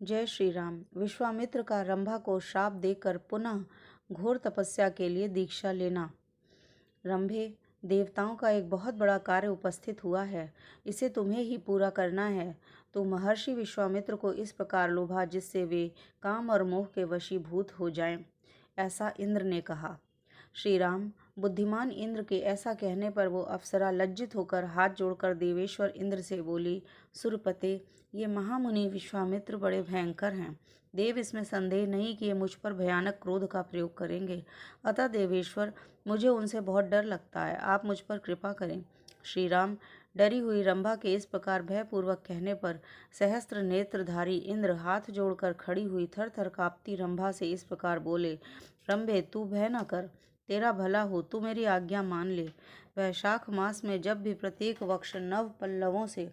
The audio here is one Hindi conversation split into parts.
जय श्री राम। विश्वामित्र का रंभा को श्राप देकर पुनः घोर तपस्या के लिए दीक्षा लेना। रंभे, देवताओं का एक बहुत बड़ा कार्य उपस्थित हुआ है, इसे तुम्हें ही पूरा करना है। तो महर्षि विश्वामित्र को इस प्रकार लोभा जिससे वे काम और मोह के वशीभूत हो जाएं, ऐसा इंद्र ने कहा। श्री राम, बुद्धिमान इंद्र के ऐसा कहने पर वो अप्सरा लज्जित होकर हाथ जोड़कर देवेश्वर इंद्र से बोली, सुरपते, ये महामुनि विश्वामित्र बड़े भयंकर हैं। देव इसमें संदेह नहीं कि ये मुझ पर भयानक क्रोध का प्रयोग करेंगे। अतः देवेश्वर, मुझे उनसे बहुत डर लगता है, आप मुझ पर कृपा करें। श्री राम, डरी हुई रंभा के इस प्रकार भयपूर्वक कहने पर सहस्त्र नेत्रधारी इंद्र हाथ जोड़कर खड़ी हुई थर थर कांपती रंभा से इस प्रकार बोले, रंभे, तू भय न कर, तेरा भला हो, तू मेरी आज्ञा मान ले। वैशाख मास में जब भी प्रत्येक वक्ष नव पल्लवों से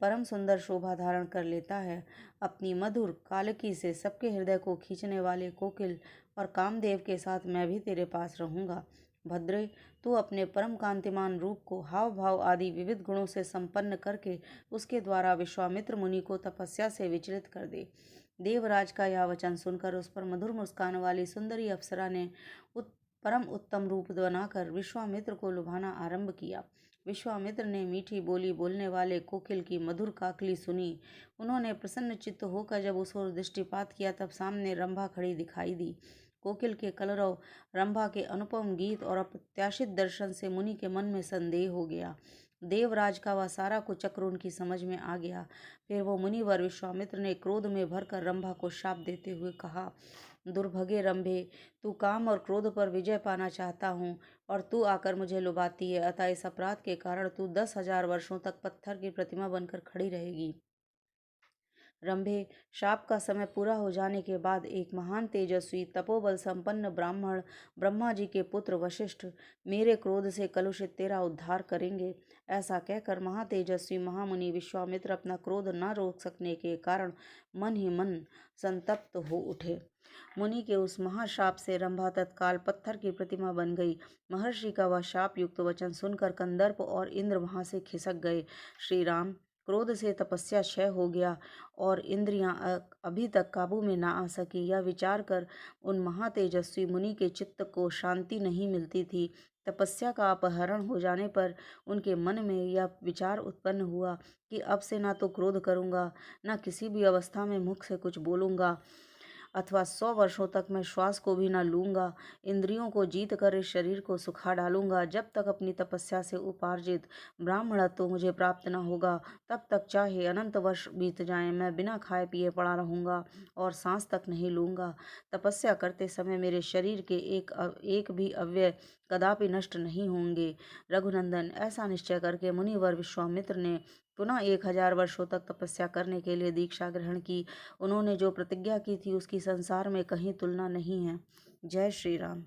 परम सुंदर शोभा धारण कर लेता है, अपनी मधुर कालकी से सबके हृदय को खींचने वाले कोकिल और कामदेव के साथ मैं भी तेरे पास रहूंगा। भद्रे, तू अपने परम कांतिमान रूप को हाव भाव आदि विविध गुणों से संपन्न करके उसके द्वारा विश्वामित्र मुनि को तपस्या से विचलित कर दे। देवराज का यह वचन सुनकर उस पर मधुर मुस्कान वाली सुंदरी अप्सरा ने परम उत्तम रूप बनाकर विश्वामित्र को लुभाना आरंभ किया। विश्वामित्र ने मीठी बोली बोलने वाले कोकिल की मधुर काकली सुनी। उन्होंने प्रसन्न चित्त होकर जब उस ओर दृष्टिपात किया तब सामने रंभा खड़ी दिखाई दी। कोकिल के कलरव, रंभा के अनुपम गीत और अप्रत्याशित दर्शन से मुनि के मन में संदेह हो गया। देवराज का वह सारा कुचक्र उनकी समझ में आ गया। फिर वो मुनिवर विश्वामित्र ने क्रोध में भरकर रंभा को शाप देते हुए कहा, दुर्भगे रंभे, तू काम और क्रोध पर विजय पाना चाहता हूँ और तू आकर मुझे लुभाती है, अतः इस अपराध के कारण तू 10,000 वर्षों तक पत्थर की प्रतिमा बनकर खड़ी रहेगी। रंभे, शाप का समय पूरा हो जाने के बाद एक महान तेजस्वी तपोबल संपन्न ब्राह्मण ब्रह्मा जी के पुत्र वशिष्ठ मेरे क्रोध से कलुषित तेरा उद्धार करेंगे। ऐसा कहकर महातेजस्वी महामुनि विश्वामित्र अपना क्रोध न रोक सकने के कारण मन ही मन संतप्त हो उठे। मुनि के उस महाशाप से रंभा तत्काल पत्थर की प्रतिमा बन गई। महर्षि का वह शाप युक्त वचन सुनकर कंदर्प और इंद्र वहां से खिसक गए। श्री राम, क्रोध से तपस्या क्षय हो गया और इंद्रियां अभी तक काबू में ना आ सकी। यह विचार कर उन महातेजस्वी मुनि के चित्त को शांति नहीं मिलती थी। तपस्या का अपहरण हो जाने पर उनके मन में यह विचार उत्पन्न हुआ कि अब से ना तो क्रोध करूंगा, ना किसी भी अवस्था में मुख से कुछ बोलूंगा, अथवा 100 वर्षों तक मैं श्वास को भी न लूंगा। इंद्रियों को जीत कर इस शरीर को सुखा डालूंगा। जब तक अपनी तपस्या से उपार्जित ब्राह्मणत्व मुझे प्राप्त न होगा, तब तक चाहे अनंत वर्ष बीत जाएं, मैं बिना खाए पिए पड़ा रहूंगा और सांस तक नहीं लूंगा। तपस्या करते समय मेरे शरीर के एक भी अवयव कदापि नष्ट नहीं होंगे। रघुनंदन, ऐसा निश्चय करके मुनिवर विश्वामित्र ने पुनः 1,000 वर्षों तक तपस्या करने के लिए दीक्षा ग्रहण की। उन्होंने जो प्रतिज्ञा की थी उसकी संसार में कहीं तुलना नहीं है। जय श्री राम।